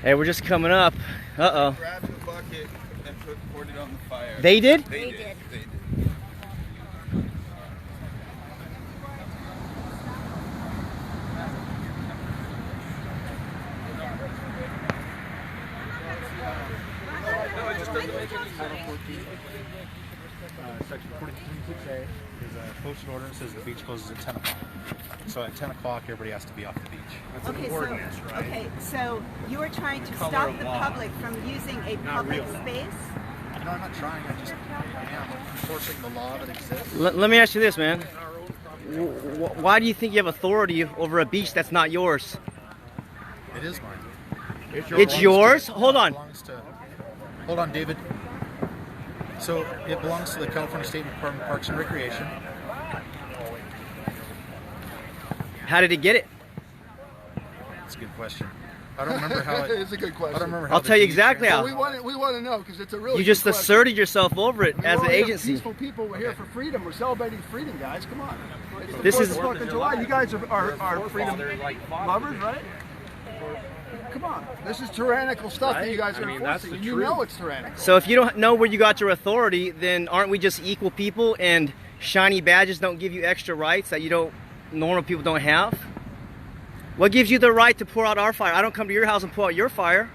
Hey, we're just coming up. Uh-oh. Grabbed the bucket and poured it on the fire. They did? They did. They did. Section 42.6A is a posted order that says the beach closes at 10 o'clock. So at 10 o'clock, everybody has to be off the beach. That's an ordinance, right? Okay, so you are trying to stop the public from using a public space? No, I'm not trying. I am enforcing the law that exists. Let me ask you this, man. Why do you think you have authority over a beach that's not yours? It is mine. It's yours? Hold on. Hold on, David. So it belongs to the California State Department of Parks and Recreation. How did it get it? That's a good question. I don't remember how it... It's a good question. I don't remember how I'll tell you exactly how. Well, we want to know because it's a really You just good question. asserted yourself over it as an We're agency. Peaceful people. We're here for freedom. We're celebrating freedom, guys. Come on. It's the This 4th is- of July. You guys are freedom lovers, right? Come on. This is tyrannical stuff that you guys are enforcing. You know it's tyrannical. So if you don't know where you got your authority, then aren't we just equal people and shiny badges don't give you extra rights that normal people don't have? What gives you the right to pour out our fire? I don't come to your house and pour out your fire.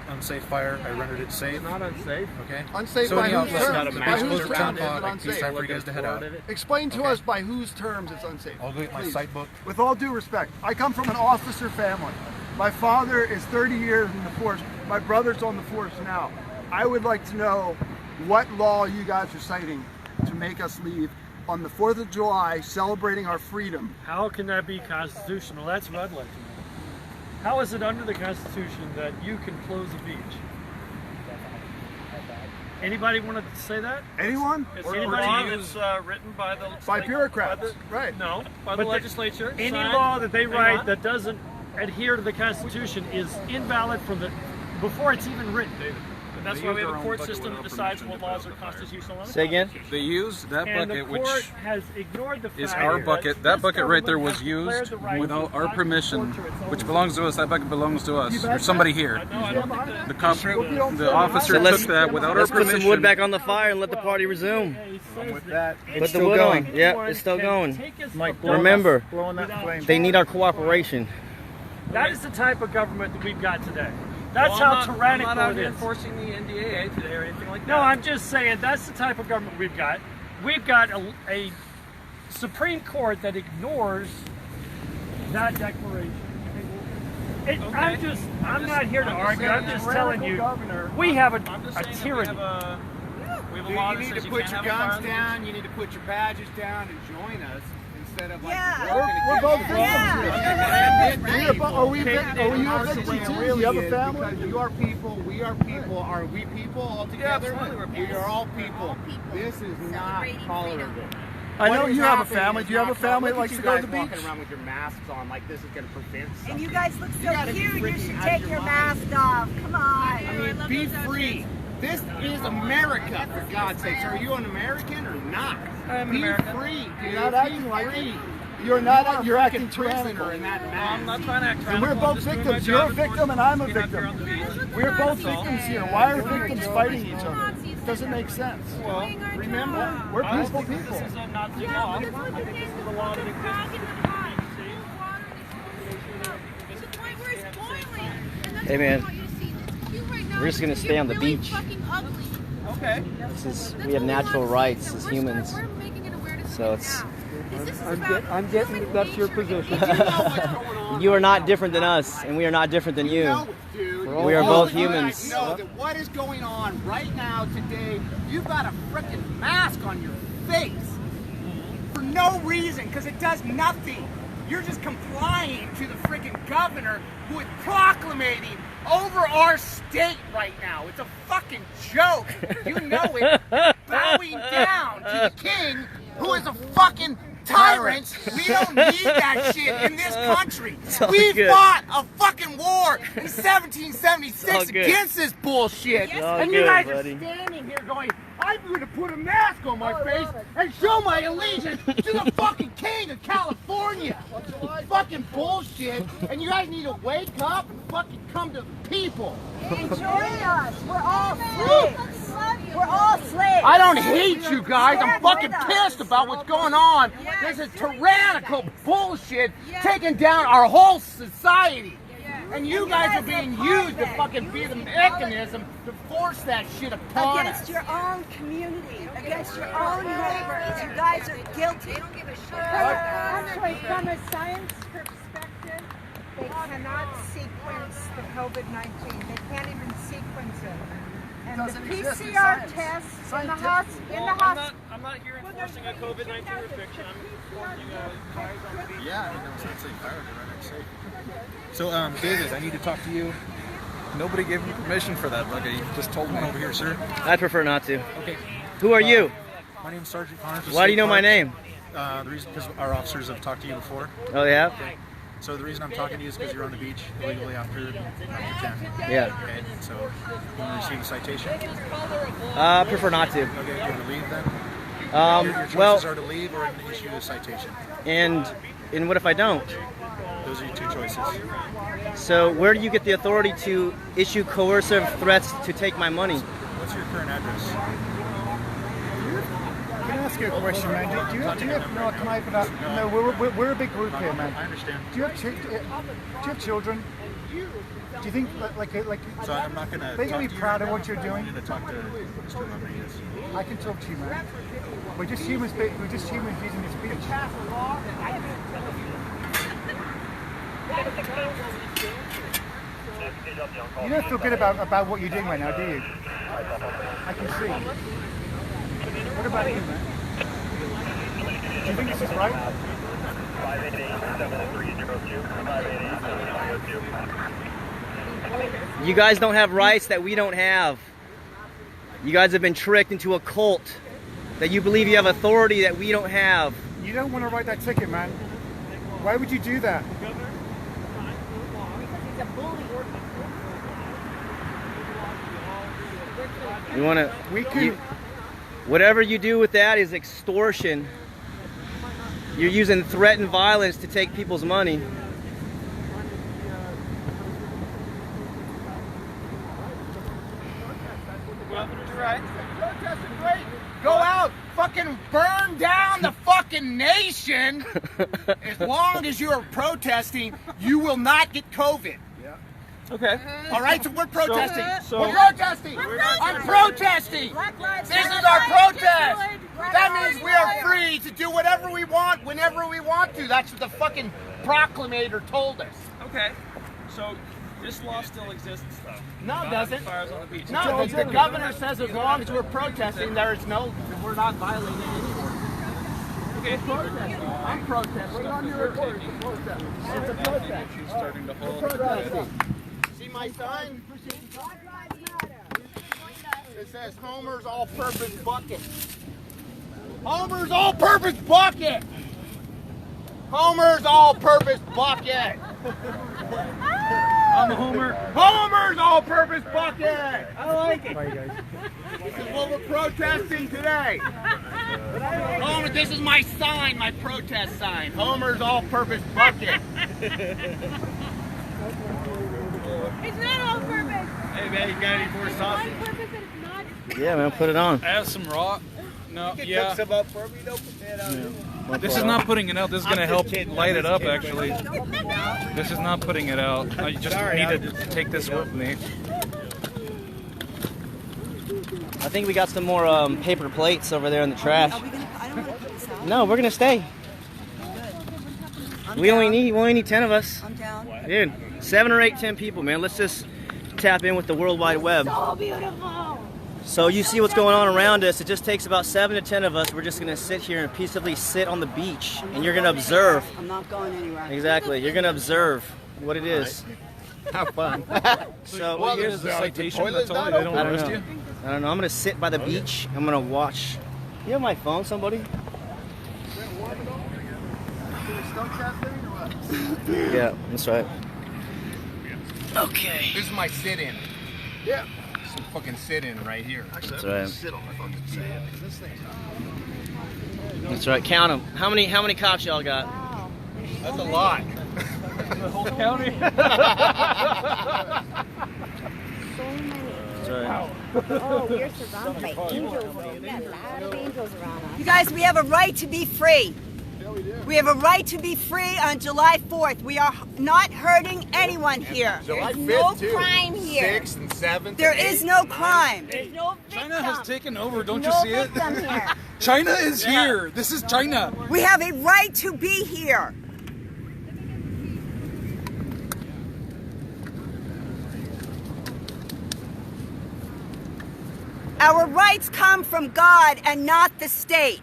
Unsafe fire. I rendered it safe. Not unsafe. Okay. Unsafe So by anyhow, whose listen, terms? the By beach whose closes at 10 terms is it o'clock. It's unsafe? time for you guys to head out. Explain to us by whose terms it's unsafe. I'll go get my Please. site book. With all due respect, I come from an officer family. My father is 30 years in the force. My brother's on the force now. I would like to know what law you guys are citing to make us leave on the 4th of July celebrating our freedom. How can that be constitutional? That's what I'd like to know. How is it under the Constitution that you can close a beach? Anybody want to say that? Anyone? Is Or- anybody or- that's written by the by bureaucrats, right? No, by the the legislature. Any signed. law that they Hang write on. that doesn't adhere to the Constitution is invalid from before it's even written. But that's why we have a court system that decides what laws are constitutional. Say again? They used that And the bucket, court which has ignored the fact is our bucket. That this bucket right there government was has used declared the right without to our permission, torture its which own belongs to us. That bucket belongs to us. There's somebody here. No, I don't think that. The cop, the officer So let's- took that without our Let's put permission. some wood back on the fire and let the party resume. with that. Put the wood on. Yeah, it's still going. Remember, they need our cooperation. That is the type of government that we've got today. That's Well, how I'm tyrannical not out it here is. enforcing the NDAA today or anything like that. No, I'm just saying that's the type of government we've got. We've got a Supreme Court that ignores that declaration. I'm not here to argue. I'm just telling you, we have a tyranny. We have a law that You need says to you put can't your have a fire guns on the down, you need to put your badges down and join us instead of like We're both victims. Are we you a victim too? Do you have a family? Because you are people, we are people. Are we people all together? We are all people. This is not tolerable. I know you have a family. Do you have a family that likes to go to the beach? Walking around with your masks on like this is going to prevent something. And you guys look so gotta be cute. You freaking should out take of your your mask off. Come on. I mean, be free. This is America, for God's sakes. Are you an American or not? I'm an Be American. free, dude. You're not acting Be like free. it. You're not. You're a acting prisoner tyrannical. in that I'm mask. not trying to act And we're tyrannical, both I'm just doing victims. my You're a job victim and I'm a enforcing the victim. beach. We're both That's all. victims here. Why are victims fighting each other? Doesn't make sense. Well, Remember, we're I peaceful think people. this is a Nazi law. I think this is the law that exists. Hey, man. We're just gonna stay on the beach. Okay. We have natural rights as humans. So it's. I'm getting that's your position. You are not different than us, and we are not different than you. We are both humans. Know that what is going on right now today, you've got a freaking mask on your face for no reason, because it does nothing. You're just complying to the freaking governor who is proclamating over our state right now. It's a fucking joke. You know it. Bowing down to the king who is a fucking tyrant. We don't need that shit in this country. all We good. fought a fucking war in It's 1776 all good. against this bullshit. It's all And you good, guys buddy. are standing here going, I'm going to put a mask on my face and show my allegiance to the fucking king of California. Fucking bullshit. And you guys need to wake up fucking come to people. Join us. We're all slaves. We're all slaves. I don't hate you guys. I'm fucking pissed about what's going on. This is tyrannical bullshit taking down our whole society. And you guys are being used to fucking be the mechanism to force that shit upon us. Against your own community, against your own neighbors. You guys are guilty. They don't give a shit. Actually, from a science perspective, they cannot sequence the COVID-19. They can't even sequence it. And the PCR tests in the hospital. I'm not here enforcing a COVID-19 restriction. I'm warning you guys on the beach. Yeah, I know. So it's like pirated, right? Next safe. So, David, I need to talk to you. Nobody gave me permission for that, Bugger. You just told one over here, sir. I'd prefer not to. Okay. Who are you? My name's Sergeant Connors. Why do you know my name? The reason, because our officers have talked to you before. Oh, they have? Okay. So the reason I'm talking to you is because you're on the beach illegally after 10. Yeah. Okay. So you want to receive a citation? I prefer not to. Okay. You want to leave then? Your choices are to leave or to issue a citation. And what if I don't? Those are your two choices. So where do you get the authority to issue coercive threats to take my money? What's your current address? Can I ask you a question, man? Do you have no? Can I? No, we're a big group here, man. I understand. Do you have children? Do you think like? So I'm not gonna. They're gonna be proud of what you're doing. I'm gonna talk to Mr. Rodriguez. I can talk to you, man. We're just humans. We're just humans using this beach. You don't feel good about what you're doing right now, do you? I can see. What about you, man? Do you think this is right? You guys don't have rights that we don't have. You guys have been tricked into a cult that you believe you have authority that we don't have. You don't want to write that ticket, man. Why would you do that? You want to? We could. Whatever you do with that is extortion. You're using threat and violence to take people's money. Go out, fucking burn down the fucking nation. As long as you're protesting, you will not get COVID. Okay. All right, so we're protesting. So we're protesting. I'm protesting. This is our protest. That means we are free to do whatever we want, whenever we want to. That's what the fucking proclamator told us. Okay. So this law still exists, though. No, it doesn't. Fires on the beach. No, the governor says as long as we're protesting, we're not violating any order. Okay. Protesting. I'm protesting. On your report. It's a protest. She's starting to hold. Protesting. See my sign? It says Homer's All-Purpose Bucket. Homer's All-Purpose Bucket. Homer's All-Purpose Bucket. I'm a Homer. Homer's All-Purpose Bucket. I like it. Bye, guys. This is what we're protesting today. Homer, this is my sign, my protest sign. Homer's All-Purpose Bucket. It's not all purpose. Hey man, you got any more sausage? On purpose and it's not. Yeah, man, put it on. I have some raw. No, yeah. Cook some up for me, don't put that out. This is not putting it out. This is going to help light it up, actually. This is not putting it out. I just need to take this with me. I think we got some more paper plates over there in the trash. Are we gonna, I don't want to put this out. No, we're gonna stay. We only need 10 of us. I'm down. Dude, 7 or 8, 10 people, man. Let's just tap in with the World Wide Web. So beautiful. So you see what's going on around us. It just takes about 7 to 10 of us. We're just gonna sit here and peaceably sit on the beach, and you're gonna observe. I'm not going anywhere. Exactly. You're gonna observe what it is. Have fun. So Well, here's the citation. That's all. They don't I don't arrest know. you. I don't know. I'm gonna sit by the beach. I'm gonna watch. You have my phone, somebody? Yeah, that's right. Okay. This is my sit-in. Yeah. Some fucking sit-in right here. That's right. Sit on my fucking sand, because this thing's That's right. Count them. How many cops y'all got? That's a lot. The whole county. Oh, we're surrounded by angels. We got a lot of angels around us. You guys, we have a right to be free. We have a right to be free on July 4th. We are not hurting anyone here. There's no crime here. 6th and 7th. There is no crime. There's no victim. China has taken over, don't no you see it? victim here. China is here. This is China. We have a right to be here. Our rights come from God and not the state.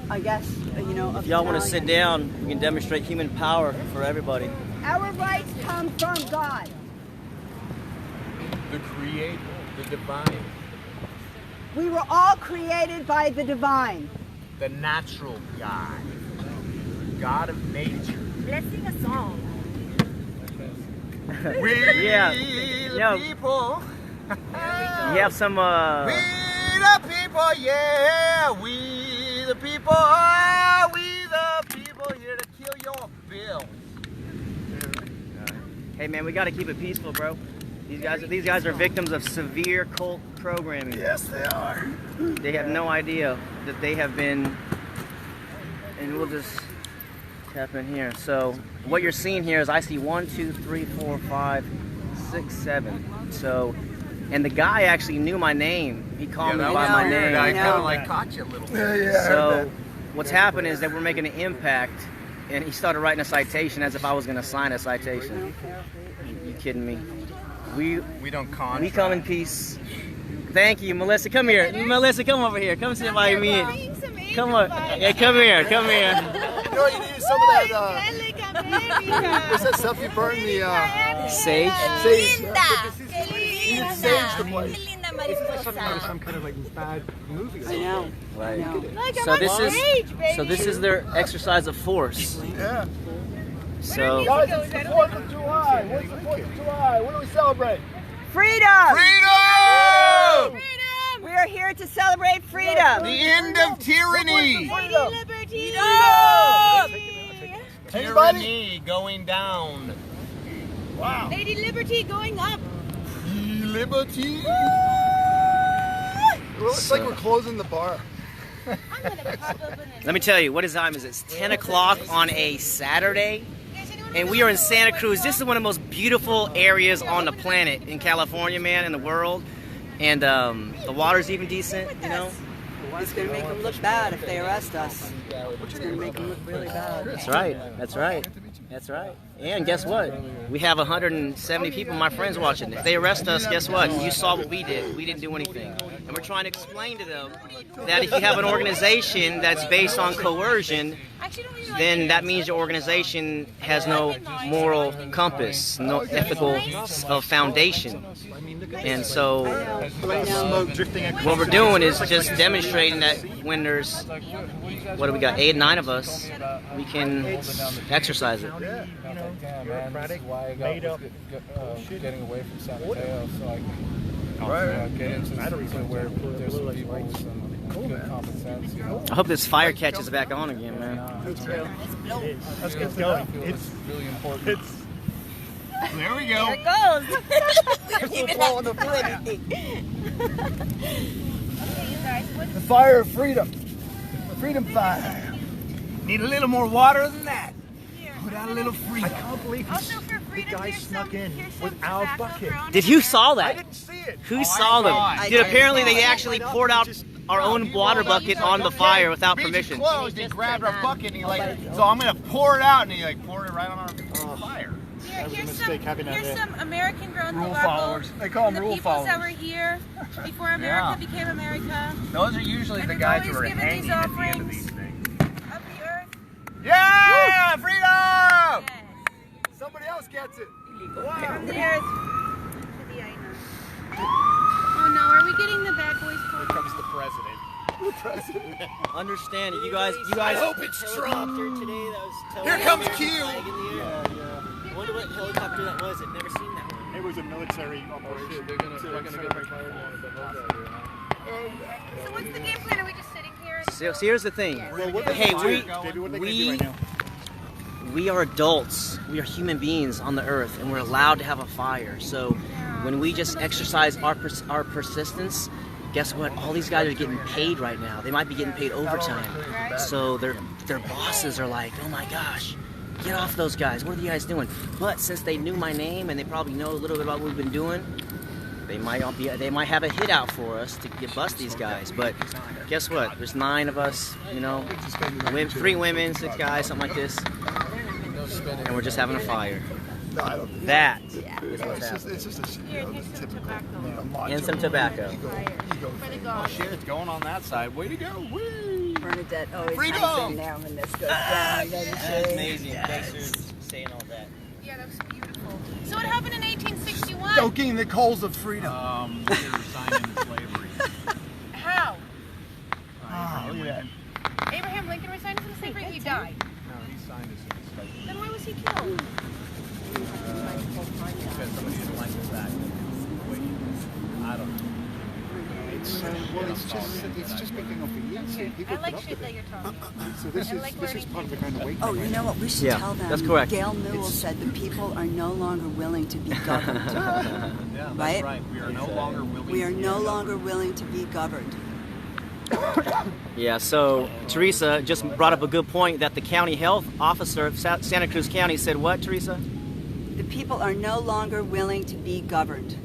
I guess, If y'all want to sit down, we can demonstrate human power for everybody. Our rights come from God. The Creator, the Divine, We were all created by the divine. the natural God, God of nature. Let's sing a song. We Yeah. the No. people. You have some, We the people, yeah. We the people. We the people here to kill your bill. hey man, we got to keep it peaceful, bro. These guys are victims of severe cult programming. Yes, they are. They have no idea that they have been, and we'll just tap in here. So what you're seeing here is I see 1, 2, 3, 4, 5, 6, 7. So, and the guy actually knew my name. He called me by my name. I kind of like caught you a little bit. So what's happened is that we're making an impact, and he started writing a citation as if I was going to sign a citation. You kidding me? We don't contract. We come in peace. Thank you, Melissa. Come here. Melissa, come over here. Come sit by me. Come on. Yeah, come here. Come here. You know what you need? Some of that, what's that stuff you burn in the, Sage? Sage. You need sage to play. Some kind of like bad movie. I know. Right. So this is their exercise of force. Yeah. So Guys, it's the 4th of July. What's the 4th of July? What do we celebrate? Freedom! Freedom! We are here to celebrate freedom. The end of tyranny. Freedom. Liberty! Tyranny going down. Wow. Lady Liberty going up. Liberty. It looks like we're closing the bar. I'm gonna pop open let me tell you, what is time? Is it? It's 10 o'clock on a Saturday, and we are in Santa Cruz. This is one of the most beautiful areas on the planet in California, man, in the world. And the water's even decent, you know. It's going to make them look bad if they arrest us. It's going to make them look really bad. That's right. That's right. That's right. And guess what? We have 170 people, my friends, watching. If they arrest us, guess what? You saw what we did. We didn't do anything. And we're trying to explain to them that if you have an organization that's based on coercion, then that means your organization has no moral compass, no ethical foundation. And so what we're doing is just demonstrating that when there's, what do we got, 8, 9 of us, we can exercise it. Yeah, man, this is why I got getting away from San Mateo, so I can get into where there's some people with some good common sense. You know? I hope this fire catches back on again, man. That's good going. It's really important. There we go. There it goes. We don't even have to do anything. Okay, you guys, what The fire of freedom. The freedom fire. Need a little more water than that. Put out a little freedom. I can't believe also for freedom, the guy here's snuck some, in here's some without tobacco bucket. thrown Did in you there. saw I that? didn't see it. Who saw them? Dude, apparently they actually poured out our own water bucket on the fire without permission. Closed. He grabbed our bucket and he so I'm gonna pour it out, and he poured it right on our fire. Here's some American-grown Rule tobacco. followers. They call them The rule peoples that followers. were here before America became America. Those are usually And the we've guys always who are given hanging these at the end of offerings these things. of the earth. Yeah! Freedom! Yes. Somebody else gets it. From the earth to the island. Oh no, are we getting the bad boys called? Here comes the president. Understand it, you guys. I hope it's Trump. Today that was Here comes Q. I wonder what helicopter that was. I've never seen that one. It was a military operation. They're gonna So what's the game plan? Are we just sitting here? So here's the thing. Hey, we are adults. We are human beings on the earth, and we're allowed to have a fire. So when we just exercise our persistence, guess what? All these guys are getting paid right now. They might be getting paid overtime. So their bosses are like, oh my gosh, get off those guys. What are you guys doing? But since they knew my name and they probably know a little bit about what we've been doing, they might have a hit out for us to bust these guys. But guess what? There's 9 of us, you know, 3 women, 6 guys, something like this, and we're just having a fire. That is what's happening. And some tobacco. Oh shit, it's going on that side. Way to go. Whee! Bernadette always Freedom! hangs in there when this goes down. That's amazing. Thanks for saying all that. Yeah, that was beautiful. So what happened in 1861? Stoking the coals of freedom. They were signing slavery. How? Look at that. Abraham Lincoln resigned from slavery? He died. No, he signed us in slavery. Then why was he killed? Because somebody didn't like the fact that I don't know. It's just making up for years. I like shit that you're talking about. So this is part of the kind of awakening. Oh, you know what? We should tell them. That's correct. Gail Newell said the people are no longer willing to be governed. Yeah, that's right. We are no longer willing. We are no longer willing to be governed. Yeah, so Teresa just brought up a good point that the county health officer of Santa Cruz County said what, Teresa? The people are no longer willing to be governed.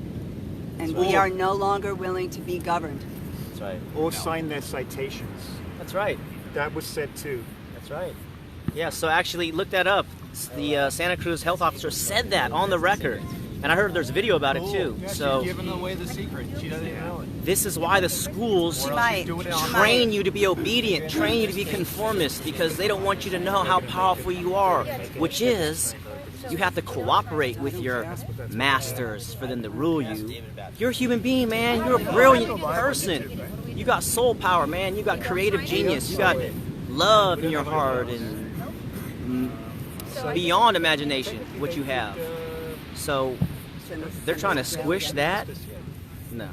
And we are no longer willing to be governed. That's right. Or sign their citations. That's right. That was said too. That's right. Yeah, so actually look that up. The Santa Cruz health officer said that on the record. And I heard there's a video about it too. Yeah, so she's giving away the secret. She doesn't even know it. this is why the schools train you to be obedient, train you to be conformist, because they don't want you to know how powerful you are, which is you have to cooperate with your masters for them to rule you. You're a human being, man. You're a brilliant person. You got soul power, man. You got creative genius. You got love in your heart and beyond imagination what you have. So they're trying to squish that? No.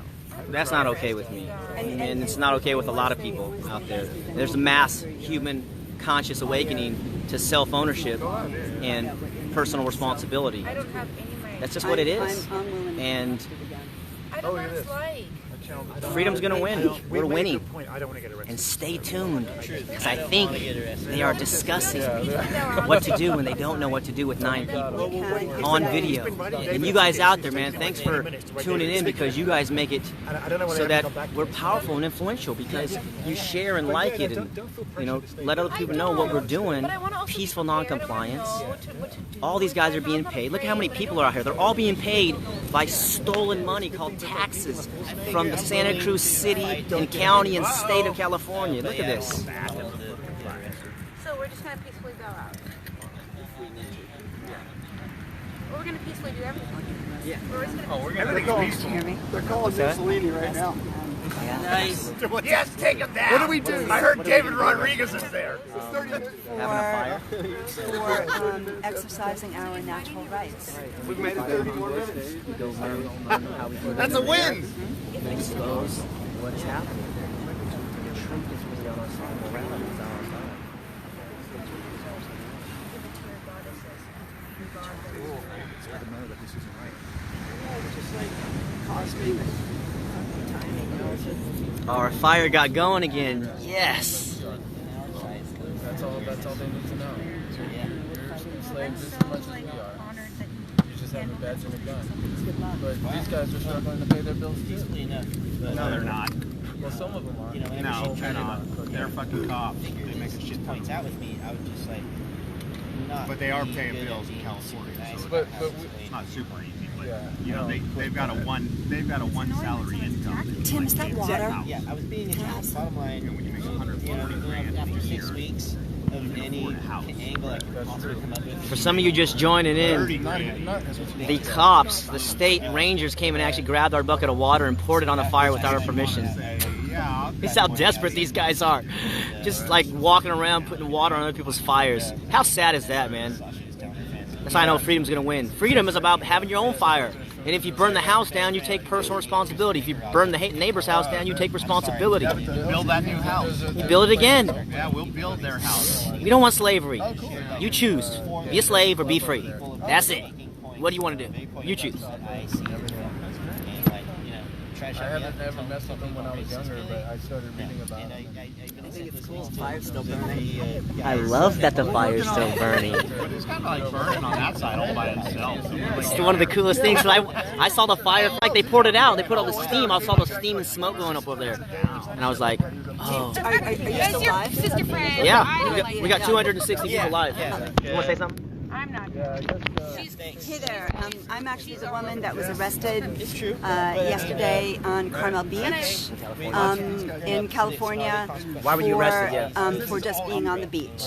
That's not okay with me. And it's not okay with a lot of people out there. There's a mass human conscious awakening to self-ownership and personal responsibility. That's just what it is. And I don't know what it's like. freedom's gonna win. We're winning. And stay tuned, because I think they are discussing what to do when they don't know what to do with 9 people on video. And you guys out there, man, thanks for tuning in, because you guys make it so that we're powerful and influential, because you share and like it, and let other people know what we're doing. Peaceful non-compliance. All these guys are being paid. Look how many people are out here. They're all being paid by stolen money called taxes from the Santa Cruz City and County and State of California. Look at this. So we're just going to peacefully go out. We're going to peacefully do everything. Yeah. We're going to be peaceful. They're calling Mussolini right now. Nice. Yes, take him down. What do we do? I heard David Rodriguez is there. For exercising our natural rights. We've made it 30 more minutes. That's a win. And expose what is happening. The truth is really on our side. Morality is on our side. Our fire got going again. Yes. That's all they need to know. You're enslaved just as much as we are. You just have a badge and a gun. But these guys are struggling to pay their bills too. No, they're not. Well, some of them are. No, they're not. They're fucking cops. They make a shit ton of out with me, I would just like not. But they are paying bills in California. So but it's not super easy. But Yeah. they've got a one salary income. Tim, is that water? Yeah, I was being bottom line. When you make 140 grand After a 6 year, weeks of any angle I could possibly come up with. For some of you just joining in, the cops, the state rangers came and actually grabbed our bucket of water and poured it on the fire without our permission. This is how desperate these guys are. Just like walking around putting water on other people's fires. How sad is that, man? That's how I know freedom's gonna win. Freedom is about having your own fire And if you burn the house down, you take personal responsibility. If you burn the neighbor's house down, you take responsibility. Build that new house. You build it again. Yeah, we'll build their house. We don't want slavery. You choose. Be a slave or be free. That's it. What do you want to do? You choose. I haven't ever messed with them when I was younger, but I started reading about them. I think it's cool. The fire's still burning. I love that the fire's still burning. It's kind of like burning on that side all by itself. It's one of the coolest things. I saw the fire, like they poured it out. They put all the steam. I saw the steam and smoke going up over there. And I was like, oh. Are you still alive? Sister friend. Yeah. We got 260 people live. You want to say something? I'm not. Hey there, I'm actually the woman that was arrested yesterday on Carmel Beach in California. Why were you arrested? For just being on the beach.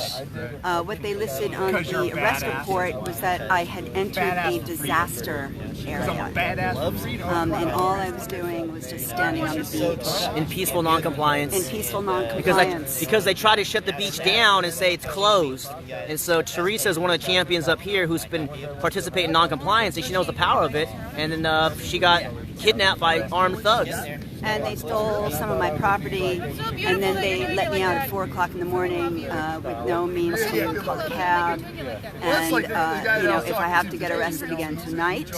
What they listed on the arrest report was that I had entered a disaster area. And all I was doing was just standing on the beach. In peaceful noncompliance. In peaceful noncompliance. Because they try to shut the beach down and say it's closed. And so Teresa is one of the champions up here who's been participating in noncompliance, and she knows the power of it. And then she got kidnapped by armed thugs. And they stole some of my property, and then they let me out at 4 o'clock in the morning with no means to call a cab. And you know, if I have to get arrested again tonight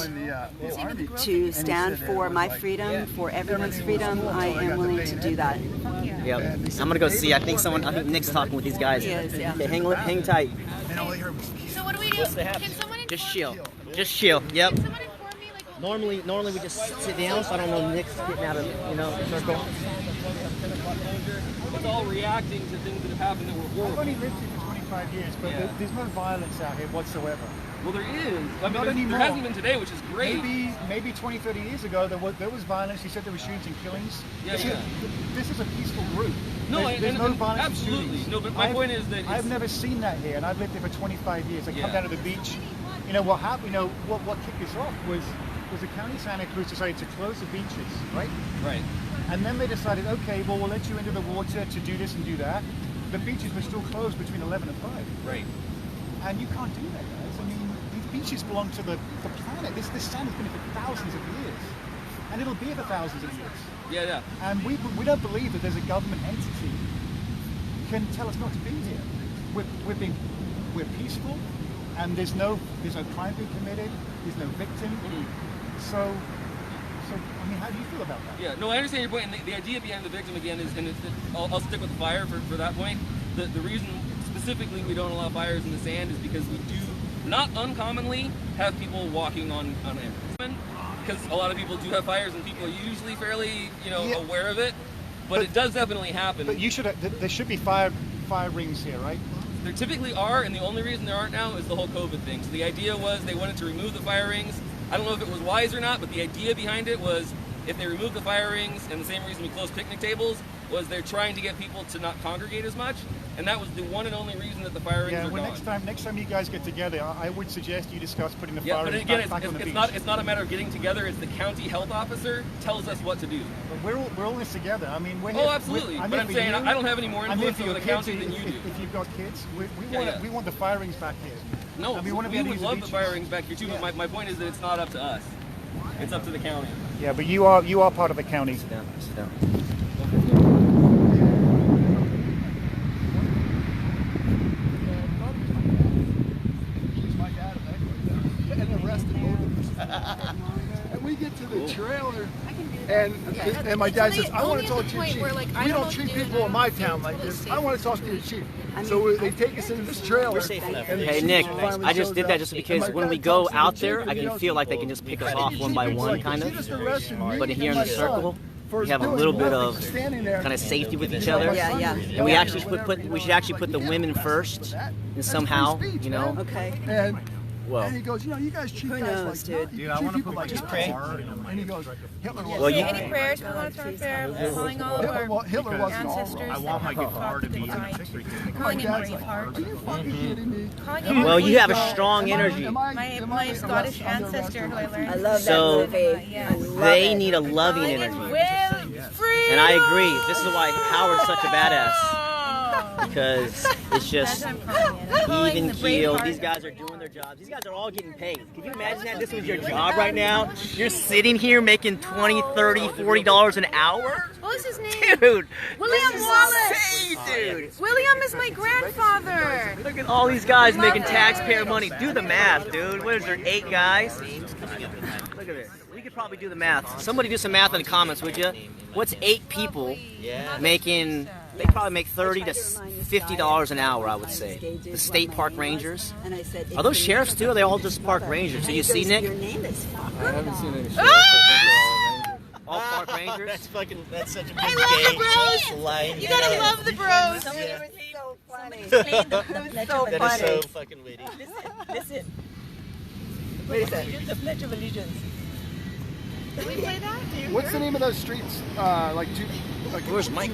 to stand for my freedom, for everyone's freedom, I am willing to do that. Yep. I'm gonna go see. I think Nick's talking with these guys. He is, yeah. Okay, hang tight. So what do we do? Can someone Just chill. Just chill. Yep. Normally we just sit down, so I don't know Nick's getting out of the circle. It's all reacting to things that have happened that were horrible. I've only lived here for 25 years, but there's no violence out here whatsoever. Well, there is. I mean, Not anymore. there hasn't been today, which is great. Maybe 20, 30 years ago there was violence. You said there were shootings and killings. This is a peaceful group. No, there's no violence. absolutely. No, but my point is that I've never seen that here, and I've lived here for 25 years. I come down to the beach. You know what happened? You know what kicked this off was the county of Santa Cruz decided to close the beaches, right? Right. And then they decided, okay, well, we'll let you into the water to do this and do that. The beaches were still closed between 11 and 5. Right. And you can't do that, guys. I mean, these beaches belong to the planet. This sand has been here for thousands of years. And it'll be here for thousands of years. Yeah. And we don't believe that there's a government entity can tell us not to be here. We're peaceful, and there's no crime being committed. There's no victim. So, I mean, how do you feel about that? Yeah, no, I understand your point, and the idea behind the victim again is, and I'll stick with the fire for that point. The reason specifically we don't allow fires in the sand is because we do not uncommonly have people walking on embers. Because a lot of people do have fires, and people are usually fairly, aware of it. But it does definitely happen. But there should be fire rings here, right? There typically are, and the only reason there aren't now is the whole COVID thing. So the idea was they wanted to remove the fire rings. I don't know if it was wise or not, but the idea behind it was if they remove the fire rings, and the same reason we closed picnic tables, was they're trying to get people to not congregate as much, and that was the one and only reason that the fire rings are gone. Next time you guys get together, I would suggest you discuss putting the fire rings back on the beach. It's not a matter of getting together. It's the county health officer tells us what to do. But we're all in this together. I mean, we're here. Oh, absolutely. But I'm saying I don't have any more influence over the county than you do. If you've got kids, we want the fire rings back here. No, we want to we would love the fire rings back here too. But my point is that it's not up to us. It's up to the county. Yeah, but you are part of the county. Sit down. And we get to the trailer, and my dad says, I want to talk to your chief. We don't treat people in my town like this. I want to talk to your chief. So they take us into this trailer. Hey Nick, I just did that just because when we go out there, I can feel like they can just pick us off one by one, kind of. But here in the circle, we have a little bit of kind of safety with each other. Yeah. And we actually we should actually put the women first, and somehow, Okay. And he goes, you guys treat guys like dude, I want to put just pray. And he goes, Hitler was any prayers we want to throw prayer, calling all of our Hitler wasn't ancestors. I want my guitar to be in a victory. Calling him Braveheart. Are you fucking kidding me? Well, you have a strong energy. My Scottish ancestor who I learned. I love that So movie. they need a loving energy. With freedom. And I agree. This is why Howard's such a badass. because it's just even keel. These guys are doing their jobs. These guys are all getting paid. Can you imagine that this was your job right now? You're sitting here making $20, $30, $40 an hour? What was his name? Dude, William Wallace. insane, dude. William is my grandfather. Look at all these guys making taxpayer money. Do the math, dude. What is there, 8 guys? Look at this. We could probably do the math. Somebody do some math in the comments, would you? What's 8 people making? They probably make $30 to $50 an hour, I would say. The state park rangers. Are those sheriffs too? Or are they all just park rangers? So you see, Nick? I haven't seen any sheriffs. All park rangers. That's such a big I love the bros. line. You gotta love the bros. Some of them are so funny. That is so fucking witty. Listen. Wait a second. The Pledge of Allegiance. Did we play that? What's the name of those streets? Like two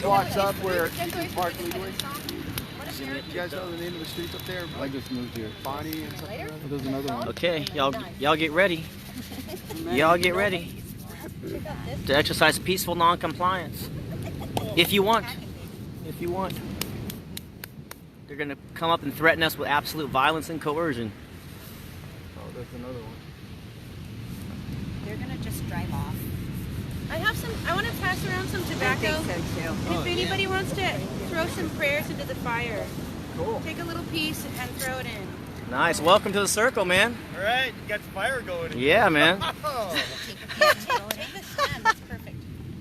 blocks up where you can park legally? You guys know the name of the streets up there? I just moved here. Bonnie and something. There's another one. Okay, y'all get ready. Y'all get ready to exercise peaceful non-compliance. If you want. If you want. They're gonna come up and threaten us with absolute violence and coercion. Oh, there's another one. They're gonna just drive off. I want to pass around some tobacco. I think so too. And if anybody wants to throw some prayers into the fire, Cool. take a little piece and throw it in. Nice. Welcome to the circle, man. All right, you got the fire going. Yeah, man. Take a step. That's perfect.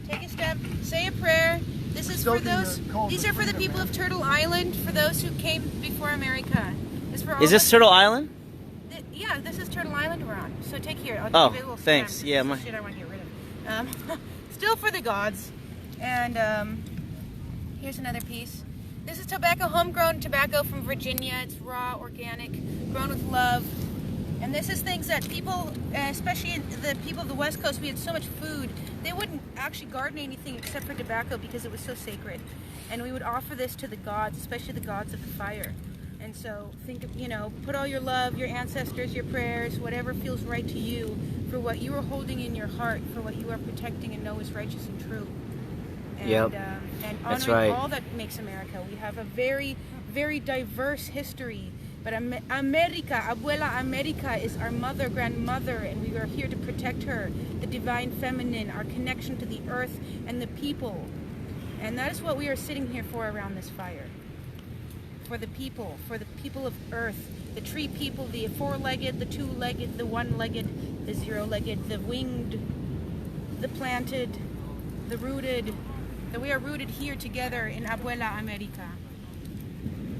Take a step. Say a prayer. This is for those. These are for the people of Turtle Island. For those who came before America. It's for all Is this Turtle Island? Yeah, this is Turtle Island we're on. So take here. Oh, thanks. Yeah, my shit I want to get rid of. Still for the gods. And here's another piece. This is tobacco, homegrown tobacco from Virginia. It's raw, organic, grown with love. And this is things that people, especially the people of the West Coast, we had so much food, they wouldn't actually garden anything except for tobacco because it was so sacred. And we would offer this to the gods, especially the gods of the fire. And so think of, put all your love, your ancestors, your prayers, whatever feels right to you for what you are holding in your heart, for what you are protecting and know is righteous and true. And, Yep. And That's honoring right. all that makes America. We have a very, very diverse history. But America, Abuela America is our mother, grandmother, and we are here to protect her, the divine feminine, our connection to the earth and the people. And that is what we are sitting here for around this fire. For the people of Earth, the tree people, the 4-legged, the 2-legged, the 1-legged, the 0-legged, the winged, the planted, the rooted, that we are rooted here together in Abuela America.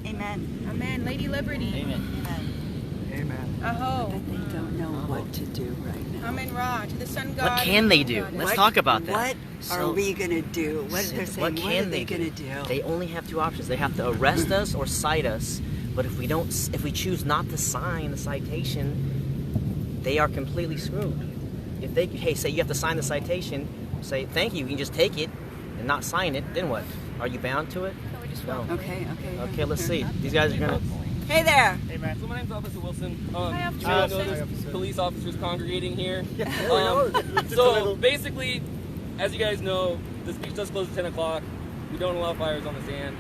Amen. Amen. Lady Liberty. Amen. Amen. Aho. But they don't know what to do right now. Amen Ra. To the sun god. What can they do? Let's talk about that. What So- are we gonna do? What they're saying? What What can are they gonna do? They only have 2 options. They have to arrest us or cite us. But if we choose not to sign the citation, they are completely screwed. If they, say you have to sign the citation, say thank you, you can just take it and not sign it. Then what? Are you bound to it? No. Okay. Okay, let's see. These guys are gonna. Hey there. Hey, man. So my name's Officer Wilson. Hi, Officer You may know Wilson. there's police officers congregating here. So basically, as you guys know, the speech does close at 10 o'clock. We don't allow fires on the sand.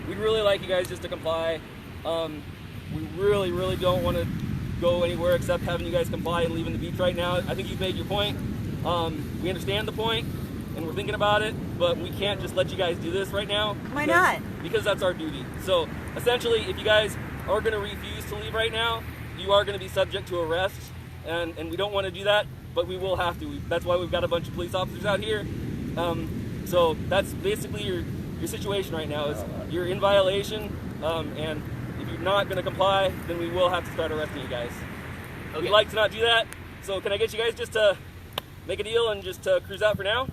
We'd really like you guys just to comply. We really, really don't want to go anywhere except having you guys comply and leaving the beach right now. I think you've made your point. We understand the point, and we're thinking about it, but we can't just let you guys do this right now. Why not? Because that's our duty. So essentially, if you guys are going to refuse to leave right now, you are going to be subject to arrest, and we don't want to do that, but we will have to. That's why we've got a bunch of police officers out here. So that's basically your situation right now. Is you're in violation, and if you're not going to comply, then we will have to start arresting you guys. Okay. We'd like to not do that, so can I get you guys just to make a deal and just cruise out for now?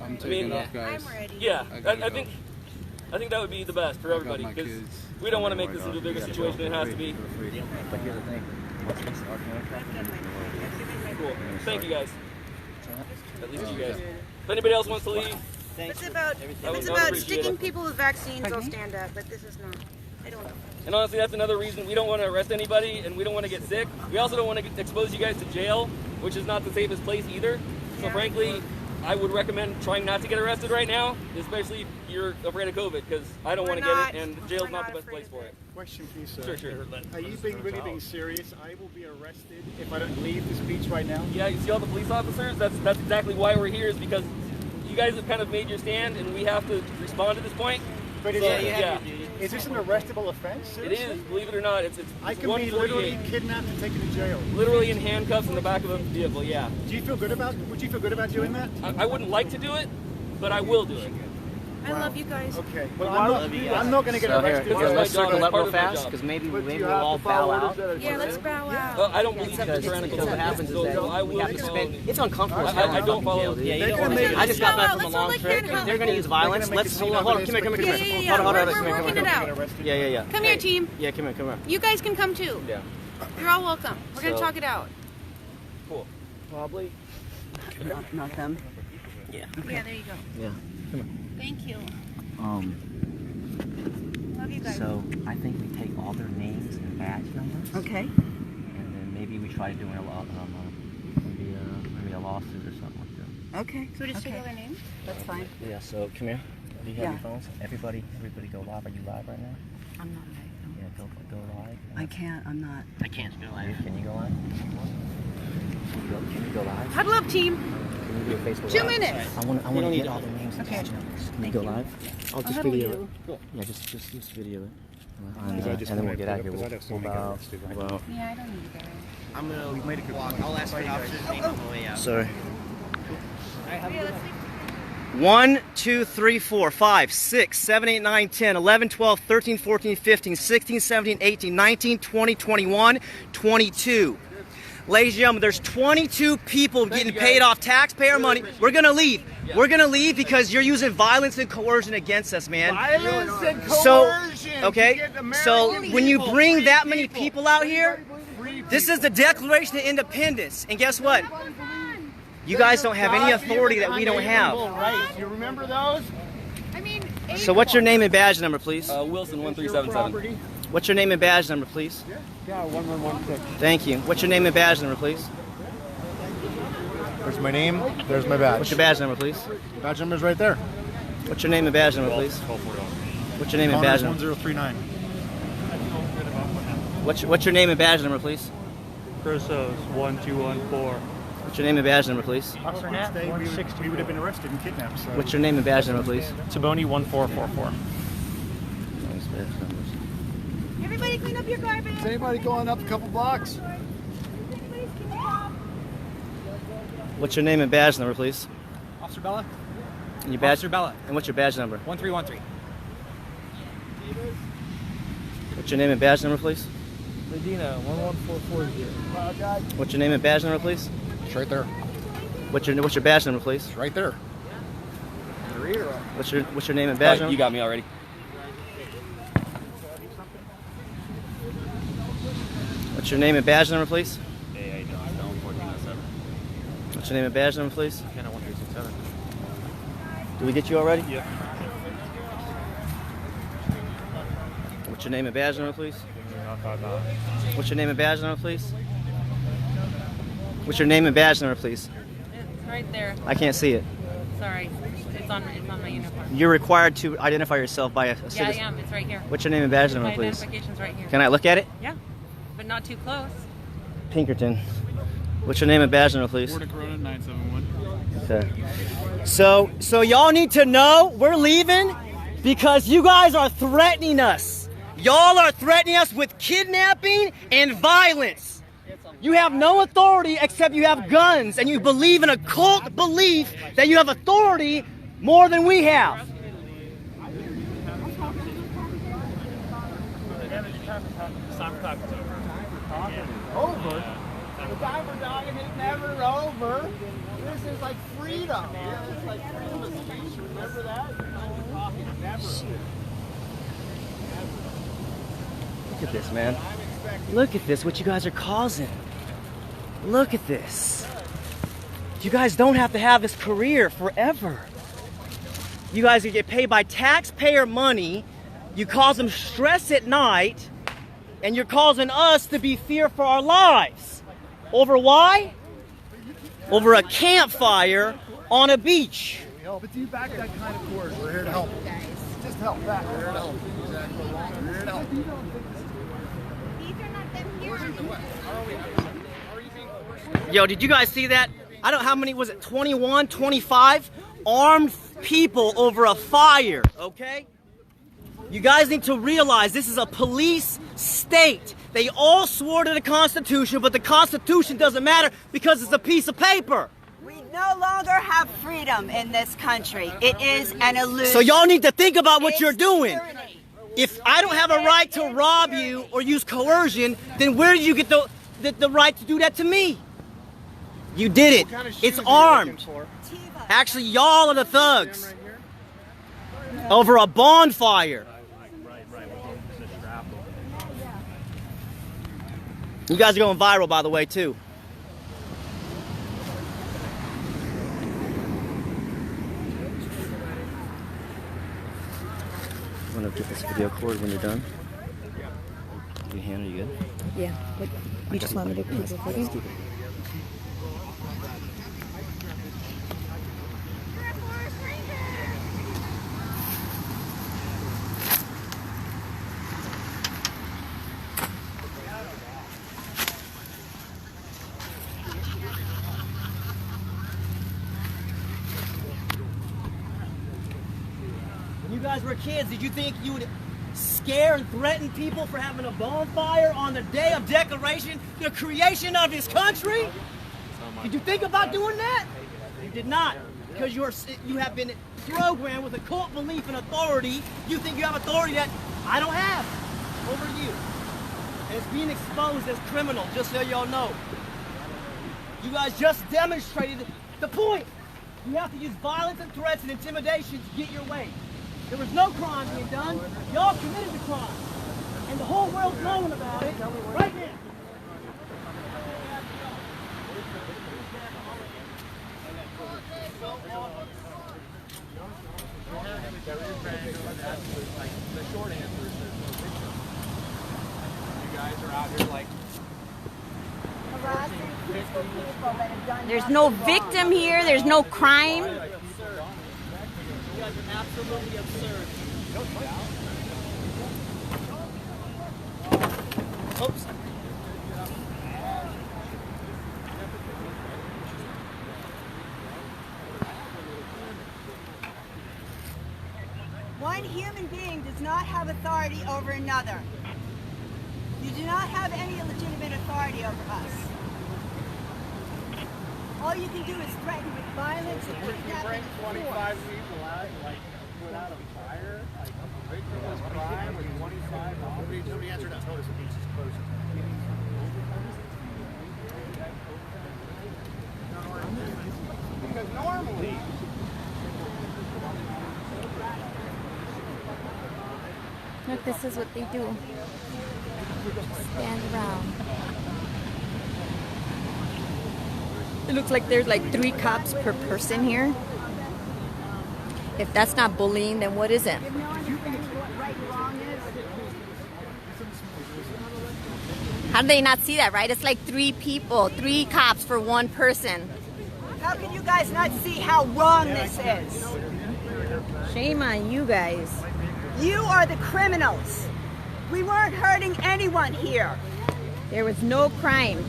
I'm taking off, guys. I'm ready. Yeah, gotta I go. think that would be the best for everybody, my because kids. we don't want to make this into a bigger situation than it has to be. But here's the thing. Cool. Thank you guys. At least you guys. If anybody else wants to leave, If it's about, sticking people with vaccines, I'll stand up, but this is not. I don't know. and honestly, that's another reason we don't want to arrest anybody, and we don't want to get sick. We also don't want to expose you guys to jail, which is not the safest place either. So Yeah. frankly, I would recommend trying not to get arrested right now, especially if you're afraid of COVID, because I don't want to get it, and jail's not the best place for it. Question for you, sir. Sure. Are you really being serious? I will be arrested if I don't leave this beach right now? Yeah, you see all the police officers? That's exactly why we're here, is because you guys have kind of made your stand, and we have to respond at this point. But is this an arrestable offense? Seriously? It is, believe it or not. It's I can be literally kidnapped and taken to jail. Literally in handcuffs in the back of a vehicle, yeah. Would you feel good about doing that? I wouldn't like to do it, but I will do it. I love you guys. Okay. Well, I'm not going to get arrested. Let's circle up real fast, because maybe we'll all bow out. Yeah, let's bow out. I don't believe Because what happens is that we have to spend. It's uncomfortable. I don't follow. I just got back from a long trip. They're going to use violence. Let's hold on. Come here. Yeah. We're working it out. Yeah. Come here, team. Yeah, come here. You guys can come too. Yeah. You're all welcome. We're going to talk it out. Cool. Probably. Not them. Yeah. Yeah, there you go. Yeah. Come on. Thank you. Love you guys. So I think we take all their names and badge numbers. Okay. And then maybe we try doing a lawsuit or something like that. Okay. So we just take all their names? That's fine. Yeah. So come here. Do you have your phones? Everybody go live. Are you live right now? I'm not live. Yeah. Go live. I can't. I'm not. I can't go live. Can you go live? Can you go live? Huddle up, team. Can you do a Facebook 2 live? minutes. I want to get all the names and badge numbers. Can you go live? I'll just video it. Cool. Yeah, just video it. And then we'll get out of here. We'll bow. Yeah, I don't need to go. I'm gonna walk. I'll ask for the officer's name on the way out. Sorry. Yeah, let's leave. 1, 2, 3, 4, 5, 6, 7, 8, 9, 10, 11, 12, 13, 14, 15, 16, 17, 18, 19, 20, 21, 22. Ladies and gentlemen, there's 22 people getting paid off taxpayer money. We're going to leave. We're going to leave because you're using violence and coercion against us, man. Violence and coercion. Okay, so when you bring that many people out here, this is the Declaration of Independence. And guess what? You guys don't have any authority that we don't have. You remember those? I mean, So what's your name and badge number, please? Wilson 1377. What's your name and badge number, please? Yeah, 1116. Thank you. What's your name and badge number, please? There's my name. There's my badge. What's your badge number, please? Badge number's right there. What's your name and badge number, please? What's your name and badge number? 1039. What's your name and badge number, please? Crusoe's 1214. What's your name and badge number, please? Officer Nat, we would have been arrested and kidnapped. So. What's your name and badge number, please? Taboni 1444. everybody clean up your garbage. Is anybody going up a couple blocks? What's your name and badge number, please? Officer Bella. And your badge? Officer Bella. And what's your badge number? 1313. What's your name and badge number, please? Medina 11440. What's your name and badge number, please? It's right there. What's your badge number, please? It's right there. What's your name and badge number? You got me already. What's your name and badge number, please? Hey, how you doing? 1407. What's your name and badge number, please? Kenna 1367. Did we get you already? Yeah. What's your name and badge number, please? What's your name and badge number, please? What's your name and badge number, please? It's right there. I can't see it. Sorry. It's on my uniform. You're required to identify yourself by a citizen. Yeah, I am. It's right here. What's your name and badge number, My please? identification's right here. Can I look at it? Yeah, but not too close. Pinkerton. What's your name and badge number, please? Corona 971. Okay. So y'all need to know we're leaving because you guys are threatening us. Y'all are threatening us with kidnapping and violence. You have no authority except you have guns, and you believe in a cult belief that you have authority more than we have. Over? The time we're dying is never over. This is like freedom. Yeah, it's like freedom of speech. Remember that? We're talking never. Look at this, man. Look at this, what you guys are causing. Look at this. You guys don't have to have this career forever. You guys get paid by taxpayer money. You cause them stress at night, and you're causing us to be fear for our lives. Over why? Over a campfire on a beach. But do you back that kind of course? We're here to help. Just help back. We're here to help. Exactly. We're here to help. Yo, did you guys see that? I don't know how many was it, 21, 25 armed people over a fire, okay? You guys need to realize this is a police state. They all swore to the Constitution, but the Constitution doesn't matter because it's a piece of paper. We no longer have freedom in this country. It is an illusion. So y'all need to think about what you're doing. If I don't have a right to rob you or use coercion, then where did you get the right to do that to me? You did it. It's armed. Actually, y'all are the thugs. Over a bonfire. You guys are going viral, by the way, too. You want to get this video recorded when you're done? Your hand, are you good? Yeah. What, you just want me to pause recording? When you guys were kids, did you think you would scare and threaten people for having a bonfire on the day of declaration, the creation of this country? Did you think about doing that? You did not, because you have been programmed with a cult belief in authority. You think you have authority that I don't have over you. And it's being exposed as criminal, just so y'all know. You guys just demonstrated the point. You have to use violence and threats and intimidation to get your way. There was no crime being done. Y'all committed the crime. And the whole world's knowing about it right now. The short answer is there's no victim. You guys are out here like There's no victim here. There's no crime. You guys are absolutely absurd. Oops. One human being does not have authority over another. You do not have any legitimate authority over us. All you can do is threaten with violence and bring 25 people out, like put out a fire, like victimless crime with 25. Nobody answered that. Told us the beach is closed. Because normally. Look, this is what they do. Stand around. It looks like there's like 3 cops per person here. If that's not bullying, then what is it? How do they not see that, right? It's like 3 people, 3 cops for 1 person. How can you guys not see how wrong this is? Shame on you guys. You are the criminals. We weren't hurting anyone here. There was no crime,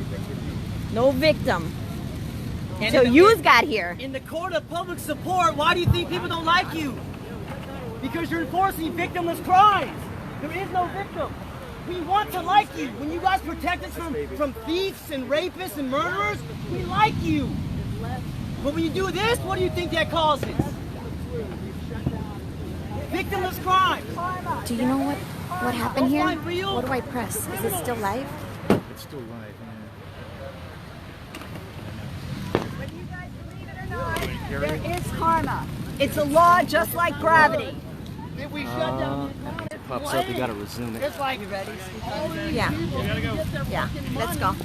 no victim. And Until you got here. In the court of public support, why do you think people don't like you? Because you're enforcing victimless crimes. There is no victim. We want to like you. When you guys protect us from thieves and rapists and murderers, we like you. But when you do this, what do you think that causes? Victimless crime. Do you know what happened here? What do I press? Is it still live? It's still live, Whether you guys believe it or not, there is karma. It's a law just like gravity. If we shut down It pops up, we gotta resume it. it's like Yeah. Yeah, let's go.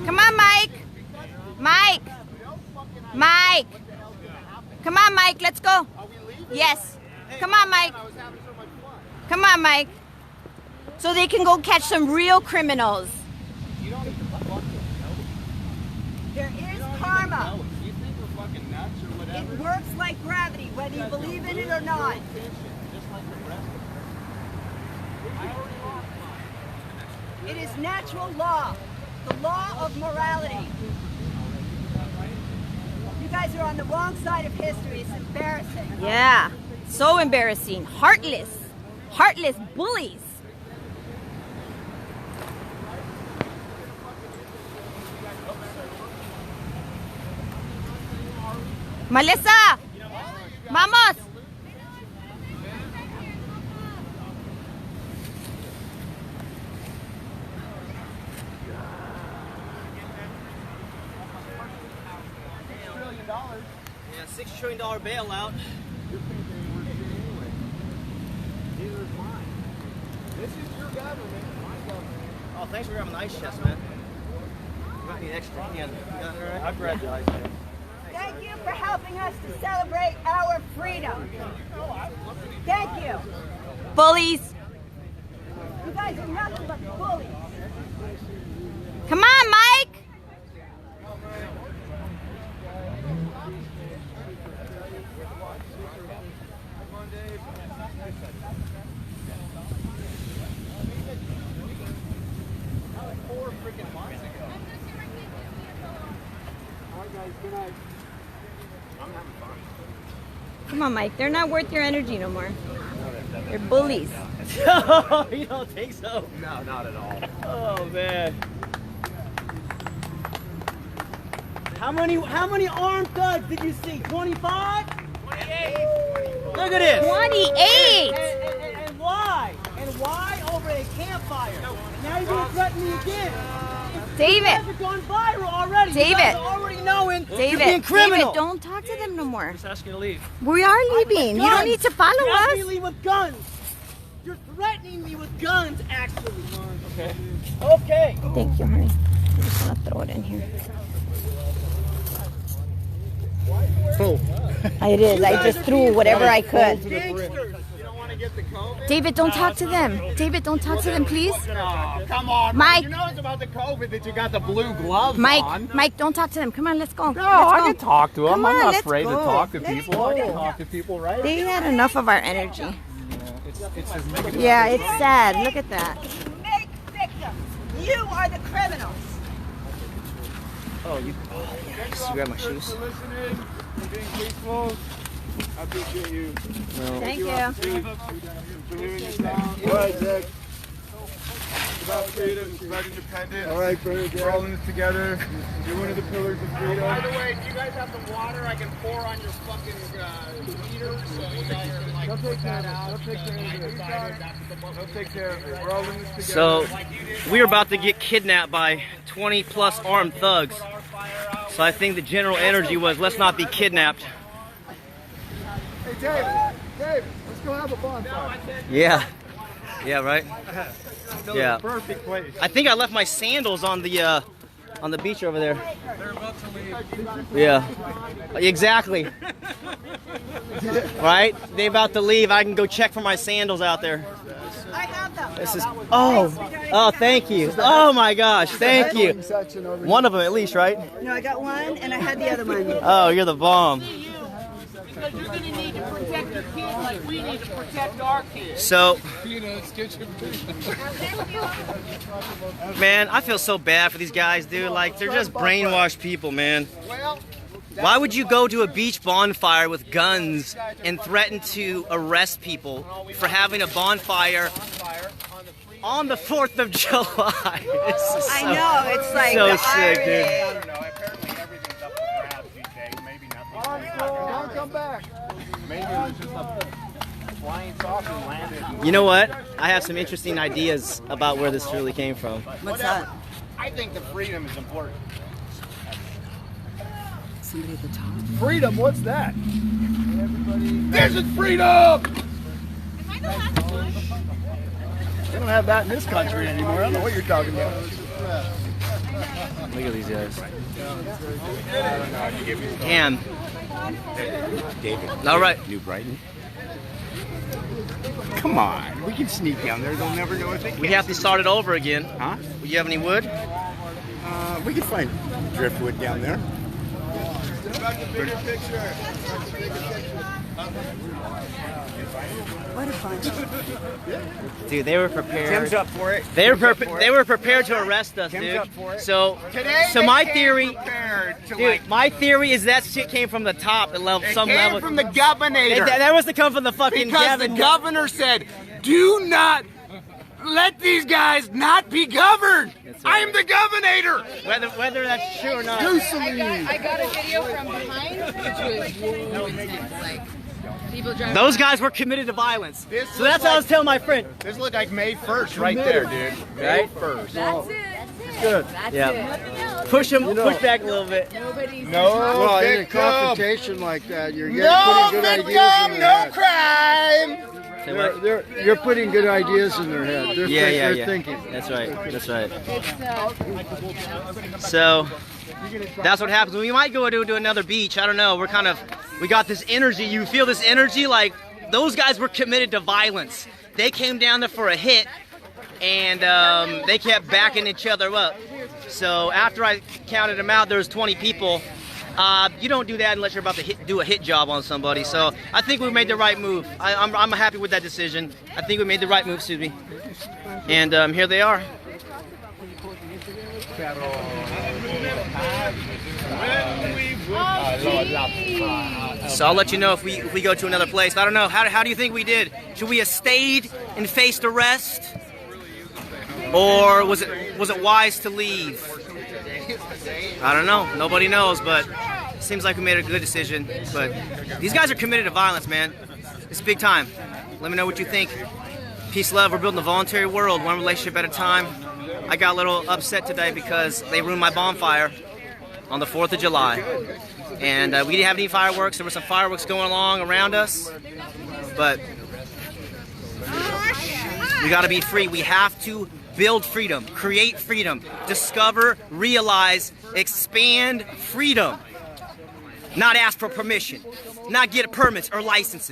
Come on, Mike. Mike. Mike. Come on, Mike. Let's go. Yes. Come on, Mike. Come on, Mike. So they can go catch some real criminals. There is karma. works like gravity, whether you believe in it or not. It is natural law, the law of morality. You guys are on the wrong side of history. It's embarrassing. Yeah, so embarrassing. Heartless bullies. Melissa, vamos. Yeah, $6 trillion bailout. This is your government, my government. Oh, thanks for grabbing the ice chest, man. You might need extra hand. You got it all right? I've grabbed the ice chest. Thank you for helping us to celebrate our freedom. Thank you. Bullies. You guys are nothing but bullies. Come on, Mike. Come on, Mike. They're not worth your energy no more. They're bullies. You don't think so? No, not at all. Oh man. How many armed thugs did you see? 25? 28. Look at this. 28. And why? And why over a campfire? Now you're gonna threaten me again. David. You guys have gone viral already. David. You guys are already knowing you're David. being criminal. David, don't talk to them no more. Just ask you to leave. We are leaving. You don't need to follow You're asking us. me to leave with guns. You're threatening me with guns, actually. Okay. Okay. Thank you, honey. I'm just gonna throw it in here. Full. It is. I just threw whatever I could. Gangsters. You don't want to get the COVID? David, don't talk to them. David, don't talk to them, please. Oh, come on. Mike. You know it's about the COVID that you got the blue gloves on. Mike, don't talk to them. Come on, let's go. No, I can talk to them. Come I'm on, not let's afraid to go. talk to Let's people. go. I can talk to people, right? They had enough of our energy. It's as negative. Yeah, it's sad. Look at that. Make victims. You are the criminals. Oh, you. Oh, yes. You grab my shoes. For listening, for being peaceful. I appreciate you. No. Thank you. For hearing us out. All right, Jack. It's about freedom. It's about independence. All right, brother. We're all in this together. You're one of the pillars of freedom. By the way, do you guys have the water I can pour on your fucking heater? So you guys can like put that out. They'll take care of it. They'll take care of it. We're all in this together. So, we're about to get kidnapped by 20 plus armed thugs. So I think the general energy was, let's not be kidnapped. Hey, Dave, let's go have a bonfire. Yeah. Yeah, right? Yeah. Perfect place. I think I left my sandals on the beach over there. They're about to leave. Yeah. Exactly. Right? They about to leave. I can go check for my sandals out there. I have them. This is oh, thank you. Oh my gosh, thank you. One of them at least, right? No, I got one and I had the other one. Oh, you're the bomb. Because you're going to need to protect your kids like we need to protect our kids. So, Peanuts, get your man, I feel so bad for these guys, dude. Like, they're just brainwashed people, man. Why would you go to a beach bonfire with guns and threaten to arrest people for having a bonfire on the 4th of July? I know, it's like so the sick, irony. dude. I don't know. Apparently everything's up for grabs these days. Maybe nothing. Don't come back. Maybe it was just a flying saucer landed. You know what? I have some interesting ideas about where this really came from. What's that? I think the freedom is important. Somebody at the top. Freedom, what's that? This is freedom! They don't have that in this country anymore. I don't know what you're talking about. Look at these guys. Damn. David. All right. New Brighton. Come on, we can sneak down there. They'll never know if they can. We have to start it over again. Huh? Do you have any wood? We can find driftwood down there. Bigger picture. What a bunch. Dude, they were prepared. Tim's up for it. They were prepared to arrest us, Tim's dude. up for it. So my theory, dude, my theory is that shit came from the top at level, some level. From the governor. That was to come from the fucking because the governor said, "Do not let these guys not be governed. I am the governor." Whether that's true or not. I got a video from behind, which was no intense. Like, people driving. Those guys were committed to violence. So that's what I was telling my friend. This looked like May 1st right there, dude. May 1st. That's it. Good. That's Yeah. Push him, push back a little bit. Well, in a confrontation like that, you're putting good ideas in their head. Crime. You're putting good ideas in their head. They're thinking. That's right. That's right. So that's what happens. We might go to another beach. I don't know. We got this energy. You feel this energy? Like those guys were committed to violence. They came down there for a hit, and they kept backing each other up. So after I counted them out, there was 20 people. You don't do that unless you're about to do a hit job on somebody. So I think we made the right move. I'm happy with that decision. I think we made the right move, excuse me. And here they are. So I'll let you know if we go to another place. I don't know. How do you think we did? Should we have stayed and faced arrest, or was it wise to leave? I don't know. Nobody knows, but it seems like we made a good decision. But these guys are committed to violence, man. It's big time. Let me know what you think. Peace, love. We're building a voluntary world, one relationship at a time. I got a little upset today because they ruined my bonfire on the 4th of July. And we didn't have any fireworks. There were some fireworks going along around us. But we got to be free. We have to build freedom, create freedom, discover, realize, expand freedom. Not ask for permission, not get permits or licenses.